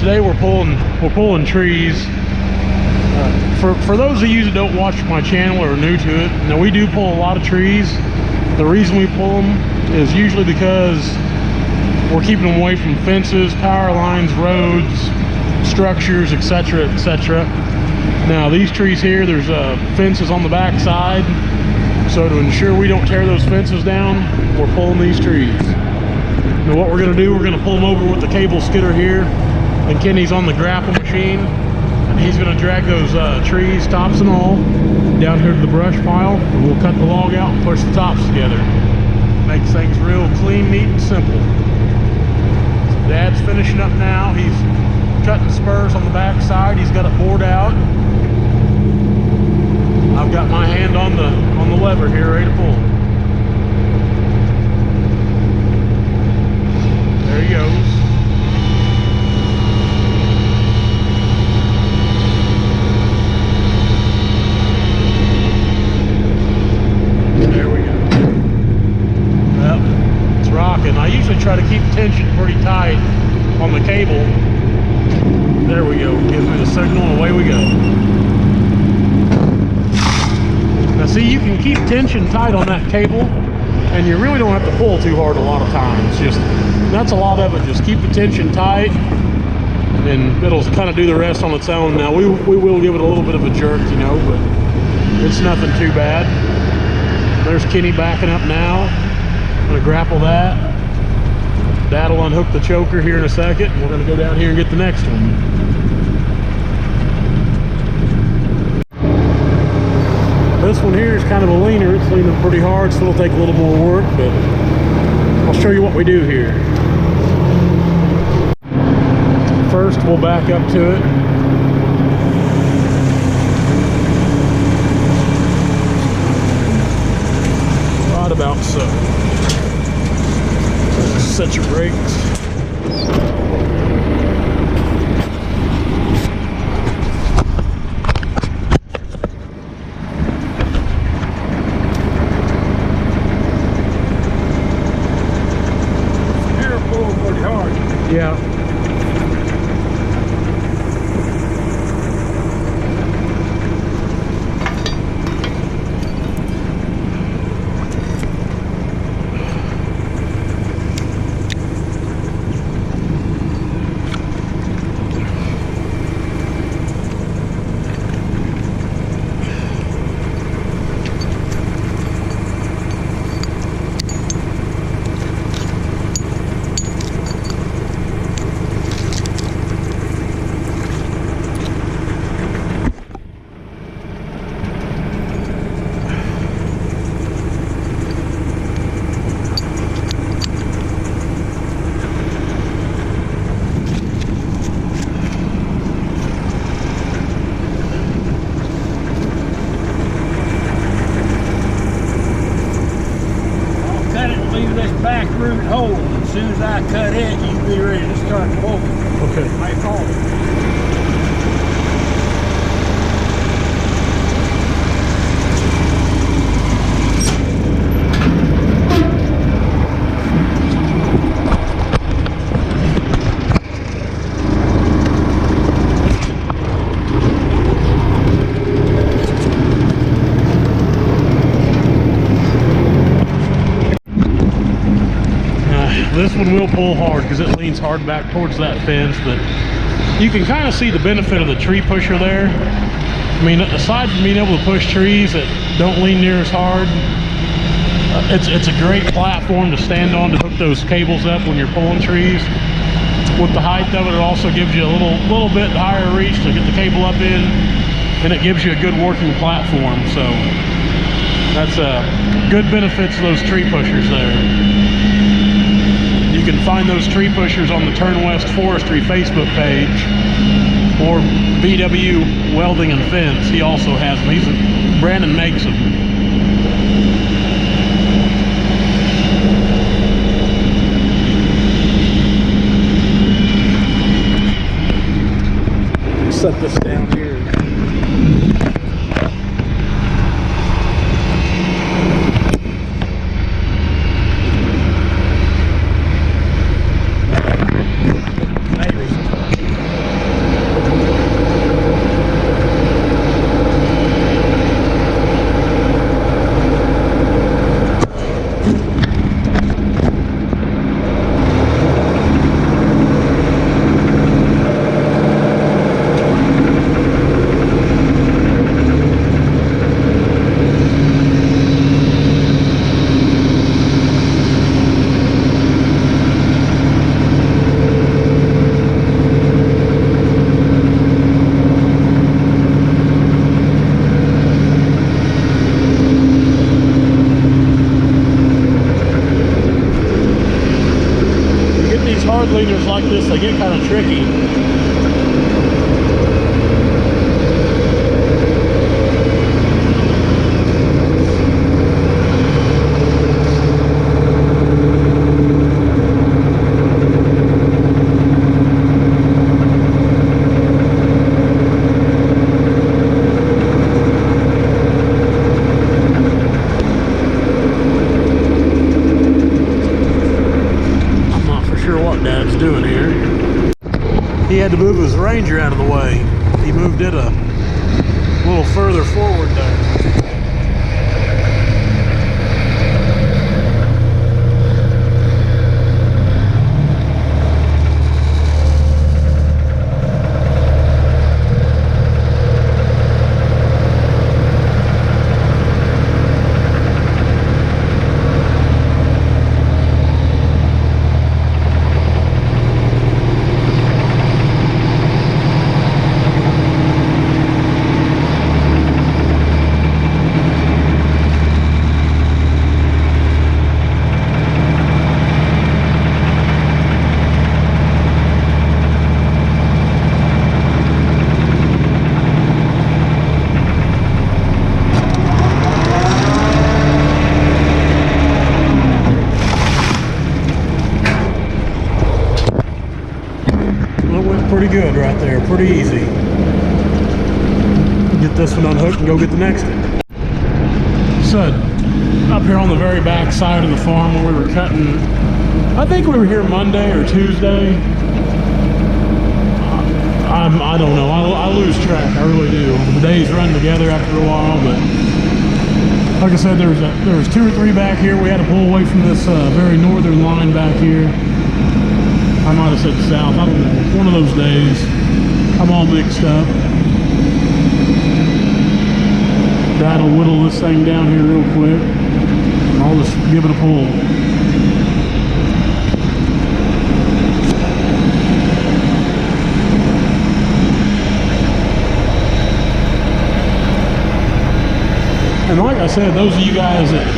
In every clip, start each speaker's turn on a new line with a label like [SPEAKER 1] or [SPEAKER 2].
[SPEAKER 1] today we're pulling trees. For those of you that don't watch my channel or are new to it, now we do pull a lot of trees. The reason we pull them is usually because we're keeping them away from fences, power lines, roads, structures, etc., etc. Now these trees here, there's fences on the back side, so to ensure we don't tear those fences down, we're pulling these trees. Now what we're going to do, we're going to pull them over with the cable skidder here, and Kenny's on the grapple machine, and he's going to drag those trees, tops and all, down here to the brush pile, and we'll cut the log out and push the tops together. Makes things real clean, neat, and simple. So Dad's finishing up now. He's cutting spurs on the back side. He's got it bored out. I've got my hand on the lever here, ready to pull. There he goes. There we go. Well, it's rocking. I usually try to keep tension pretty tight on the cable. There we go. Gives me the signal and away we go. Now see, you can keep tension tight on that cable and you really don't have to pull too hard a lot of times. Just, that's a lot of it. Just keep the tension tight and it'll kind of do the rest on its own. Now we will give it a little bit of a jerk, you know, but it's nothing too bad. There's Kenny backing up now. I'm gonna grapple that. Dad'll unhook the choker here in a second, and we're gonna go down here and get the next one. This one here is kind of a leaner. It's leaning pretty hard, so it'll take a little more work, but I'll show you what we do here. First, we'll back up to it. Right about so. Set your brakes.
[SPEAKER 2] You're pulling pretty hard.
[SPEAKER 1] Yeah.
[SPEAKER 2] Leave this back root hole. As soon as I cut it, you be ready to start pulling.
[SPEAKER 1] Okay.
[SPEAKER 2] May fall.
[SPEAKER 1] This one will pull hard because it leans hard back towards that fence, but you can kind of see the benefit of the tree pusher there. I mean, aside from being able to push trees that don't lean near as hard, it's a great platform to stand on to hook those cables up when you're pulling trees. With the height of it, it also gives you a little bit higher reach to get the cable up in, and it gives you a good working platform. So that's good benefits of those tree pushers there. You can find those tree pushers on the Turn West Forestry Facebook page, or BW Welding and Fence. He also has them. Brandon makes them. Set this down here. hard leaners like this, they get kind of tricky. Doing here. He had to move his Ranger out of the way. He moved it a little further forward there. Pretty good right there, pretty easy. Get this one unhooked and go get the next one. So, up here on the very back side of the farm where we were cutting, I think we were here Monday or Tuesday. I don't know, I lose track, I really do. The days run together after a while, but like I said, there was 2 or 3 back here. We had to pull away from this very northern line back here. I might have said south, I don't know. One of those days, I'm all mixed up. Dad'll whittle this thing down here real quick. I'll just give it a pull. And like I said, those of you guys that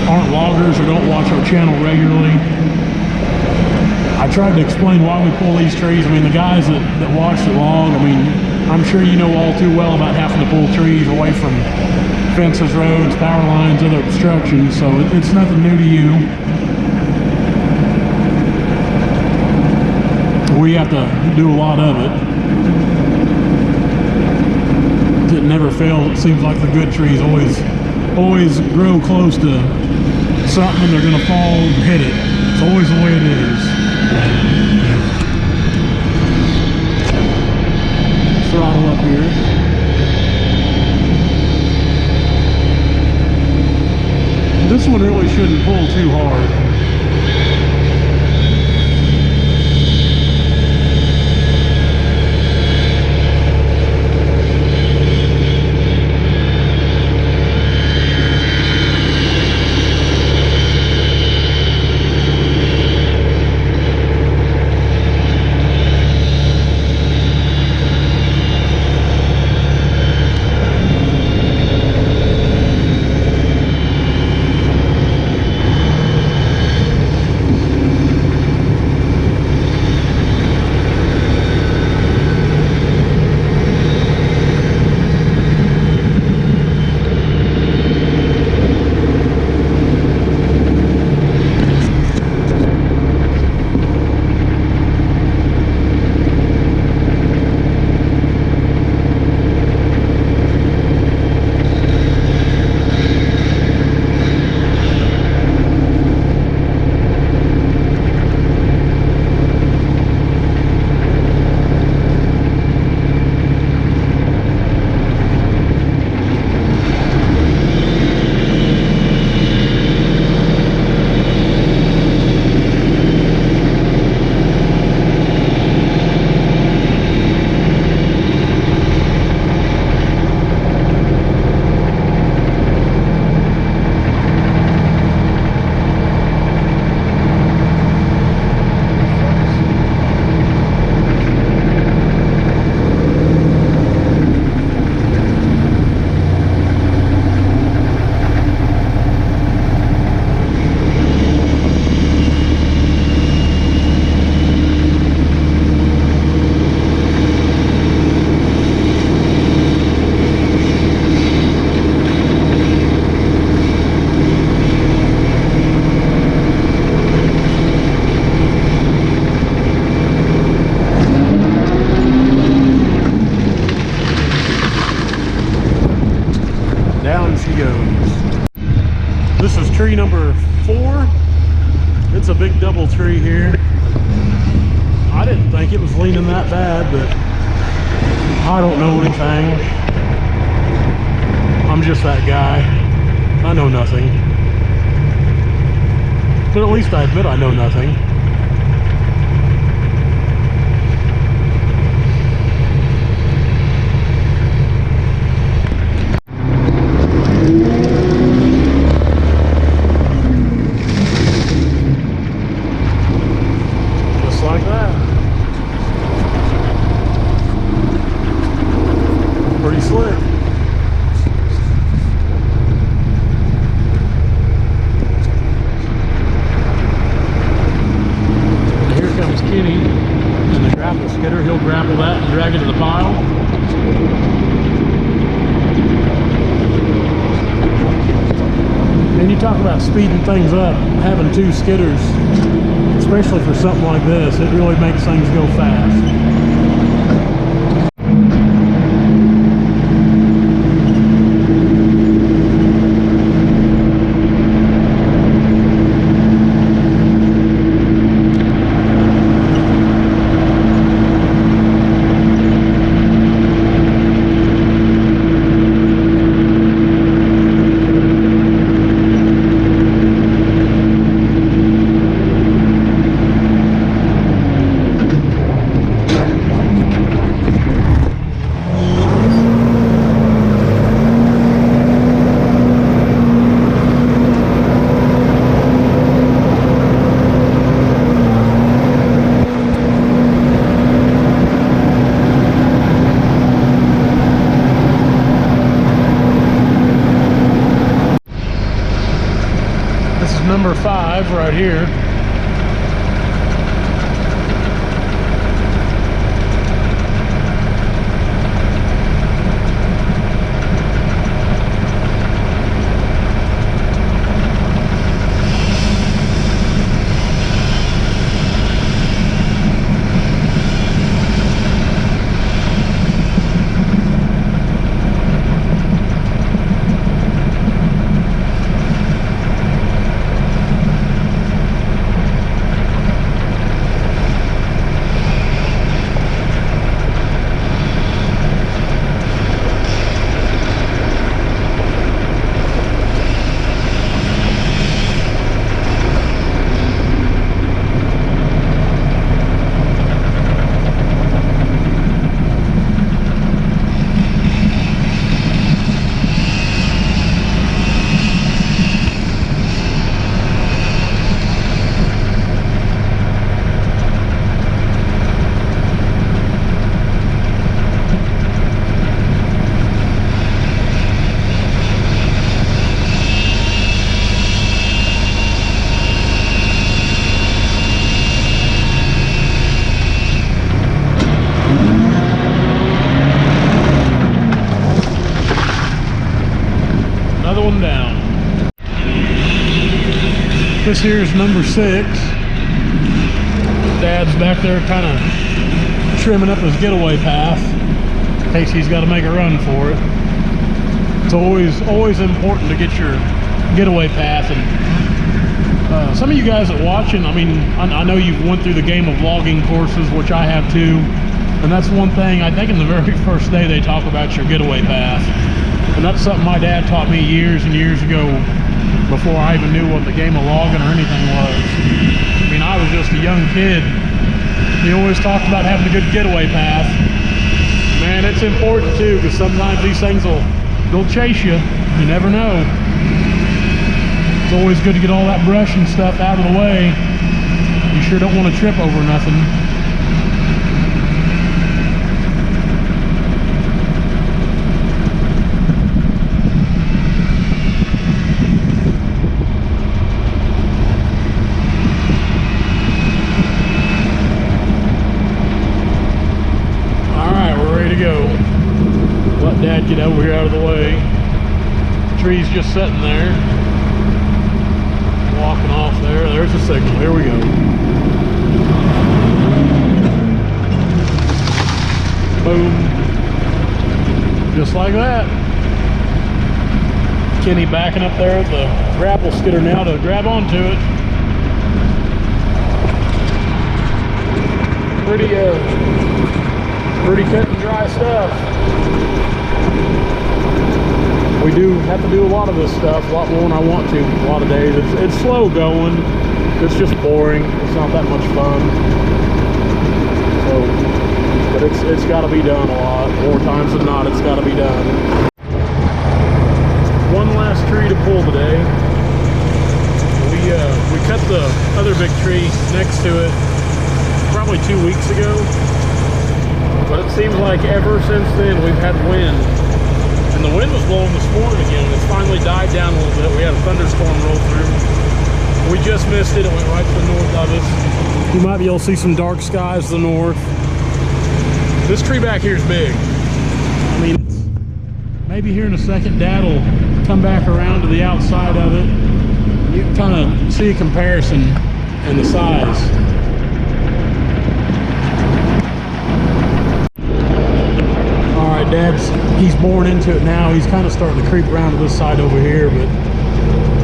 [SPEAKER 1] aren't loggers or don't watch our channel regularly, I tried to explain why we pull these trees. I mean, the guys that watch the log, I mean, I'm sure you know all too well about having to pull trees away from fences, roads, power lines, other obstructions, so it's nothing new to you. We have to do a lot of it. It never fails. It seems like the good trees always grow close to something and they're going to fall and hit it. It's always the way it is. Throttle up here. This one really shouldn't pull too hard. tree number 4. It's a big double tree here. I didn't think it was leaning that bad, but I don't know anything. I'm just that guy. I know nothing. But at least I admit I know nothing. Just like that. Pretty slick. Kenny and the grapple skidder. He'll grapple that and drag it to the pile. And you talk about speeding things up, having 2 skidders, especially for something like this, it really makes things go fast. Number 5 right here. One down. This here is number 6. Dad's back there kind of trimming up his getaway path in case he's got to make a run for it. It's always important to get your getaway path. And some of you guys that watching, I mean, I know you've went through the game of logging courses, which I have too, and that's one thing I think in the very first day they talk about your getaway path. And that's something my dad taught me years and years ago before I even knew what the game of logging or anything was. I mean, I was just a young kid. He always talked about having a good getaway path. Man, it's important too, because sometimes these things they'll chase you. You never know. It's always good to get all that brush and stuff out of the way. You sure don't want to trip over nothing. Dad, get over here out of the way. The tree's just sitting there. Walking off there. There's the signal. Here we go. Boom. Just like that. Kenny backing up there at the grapple skidder now to grab onto it. Pretty cut and dry stuff. We do have to do a lot of this stuff, a lot more than I want to. A lot of days, it's slow going. It's just boring. It's not that much fun. So, but it's got to be done a lot. More times than not, it's got to be done. One last tree to pull today. We cut the other big tree next to it probably 2 weeks ago. But it seems like ever since then we've had wind. And the wind was blowing this morning again. It's finally died down a little bit. We had a thunderstorm roll through. We just missed it. It went right to the north of us. You might be able to see some dark skies to the north. This tree back here is big. I mean, maybe here in a second, Dad will come back around to the outside of it. You can kind of see a comparison in the size. He's born into it now. He's kind of starting to creep around to this side over here, but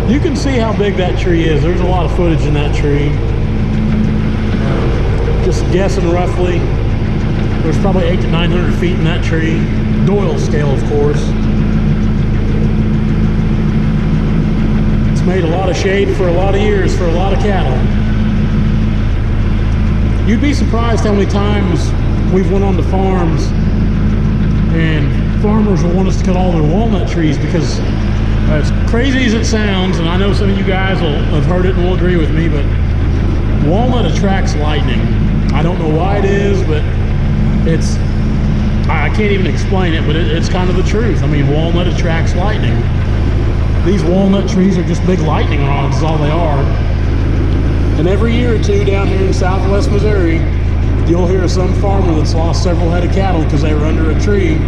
[SPEAKER 1] you can see how big that tree is. There's a lot of footage in that tree. Just guessing roughly, there's probably 800 to 900 feet in that tree. Doyle scale, of course. It's made a lot of shade for a lot of years for a lot of cattle. You'd be surprised how many times we've went on to farms and farmers will want us to cut all their walnut trees because as crazy as it sounds, and I know some of you guys will have heard it and will agree with me, but walnut attracts lightning. I don't know why it is, but I can't even explain it, but it's kind of the truth. I mean, walnut attracts lightning. These walnut trees are just big lightning rods is all they are. And every year or two down here in southwest Missouri, you'll hear of some farmer that's lost several head of cattle because they were under a tree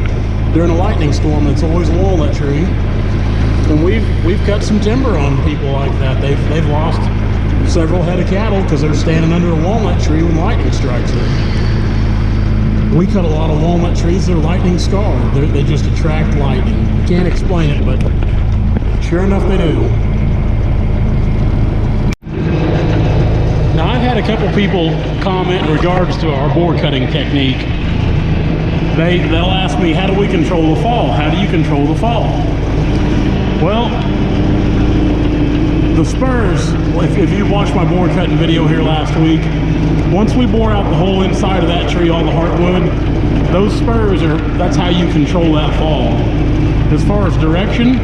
[SPEAKER 1] during a lightning storm. It's always a walnut tree. And we've cut some timber on people like that. They've lost several head of cattle because they're standing under a walnut tree when lightning strikes it. We cut a lot of walnut trees that are lightning scarred. They just attract lightning. Can't explain it, but sure enough they do. Now I've had a couple people comment in regards to our board cutting technique. They'll ask me, how do we control the fall? How do you control the fall? Well, the spurs, if you watched my board cutting video here last week, once we bore out the whole inside of that tree, all the heartwood, those spurs that's how you control that fall. As far as direction,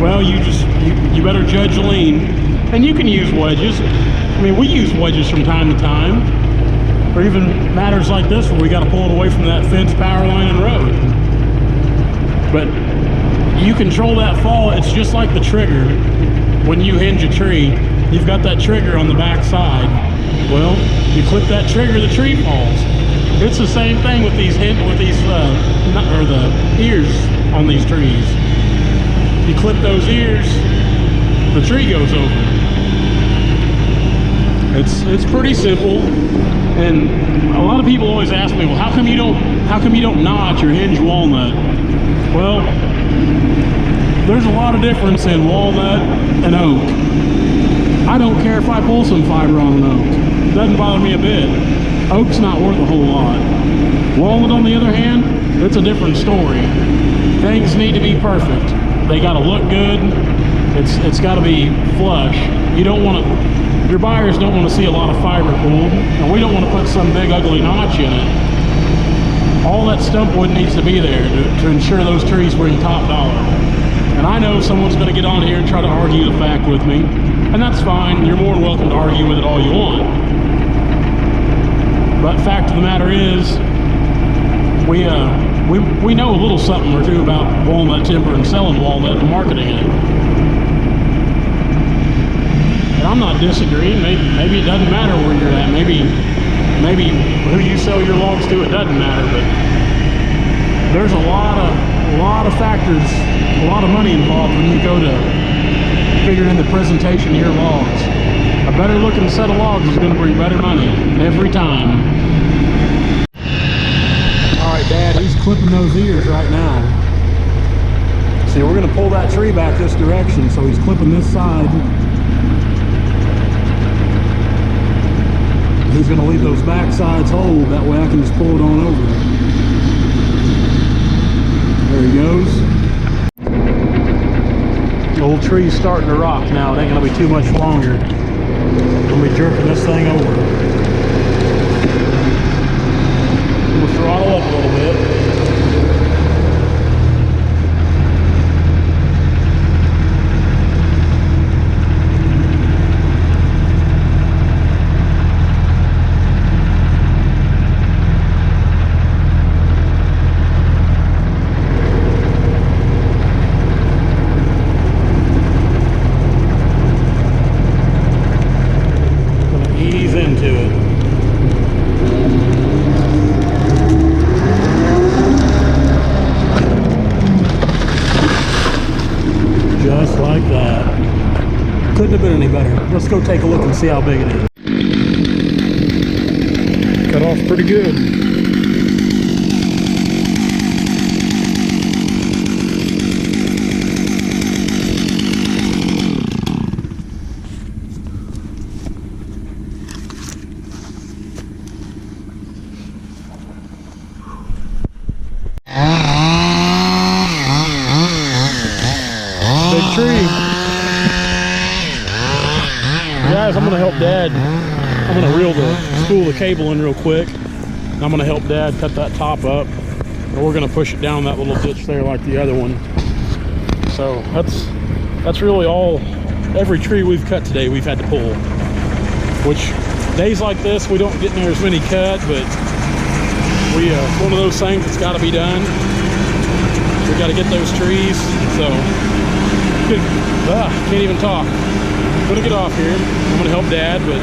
[SPEAKER 1] well, you better judge lean. And you can use wedges. I mean, we use wedges from time to time. Or even matters like this where we got to pull it away from that fence, power line, and road. But you control that fall. It's just like the trigger. When you hinge a tree, you've got that trigger on the back side. Well, you clip that trigger, the tree falls. It's the same thing with the ears on these trees. You clip those ears, the tree goes over. It's pretty simple. And a lot of people always ask me, well, how come you don't notch or hinge walnut? Well, there's a lot of difference in walnut and oak. I don't care if I pull some fiber on an oak. It doesn't bother me a bit. Oak's not worth a whole lot. Walnut, on the other hand, it's a different story. Things need to be perfect. They got to look good. It's got to be flush. Your buyers don't want to see a lot of fiber pulled, and we don't want to put some big ugly notch in it. All that stump wood needs to be there to ensure those trees bring top dollar. And I know someone's going to get on here and try to argue the fact with me, and that's fine. You're more than welcome to argue with it all you want. But fact of the matter is, we know a little something or two about walnut timber and selling walnut and marketing it. And I'm not disagreeing. Maybe it doesn't matter where you're at. Maybe who you sell your logs to, it doesn't matter. But there's a lot of factors, a lot of money involved when you go to figuring in the presentation of your logs. A better looking set of logs is going to bring better money every time. All right, Dad, he's clipping those ears right now.
[SPEAKER 3] See, we're going to pull that tree back this direction, so he's clipping this side. He's going to leave those back sides hold, that way I can just pull it on over. There he goes. The old tree's starting to rock now. It ain't going to be too much longer. I'm going to be jerking this thing over. We'll throttle up a little bit. Just like that. Couldn't have been any better. Let's go take a look and see how big it is. Cut off pretty good. Big tree. Guys, I'm going to help Dad. I'm going to spool the cable in real quick. I'm going to help Dad cut that top up. And we're going to push it down that little ditch there like the other one. So that's really all. Every tree we've cut today we've had to pull. Which days like this we don't get near as many cut, but it's one of those things that's got to be done. We got to get those trees. So can't even talk. I'm gonna get off here. I'm gonna help Dad, but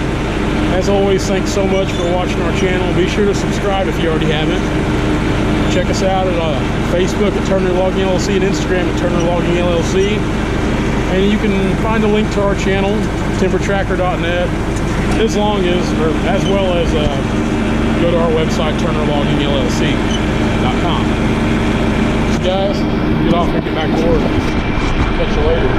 [SPEAKER 3] as always, thanks so much for watching our channel. Be sure to subscribe if you already haven't. Check us out at Facebook at Turner Logging LLC and Instagram at Turner Logging LLC. And you can find a link to our channel, timbertracker.net, as well as go to our website, turnerloggingllc.com. So guys, get off and get back to work. Catch you later.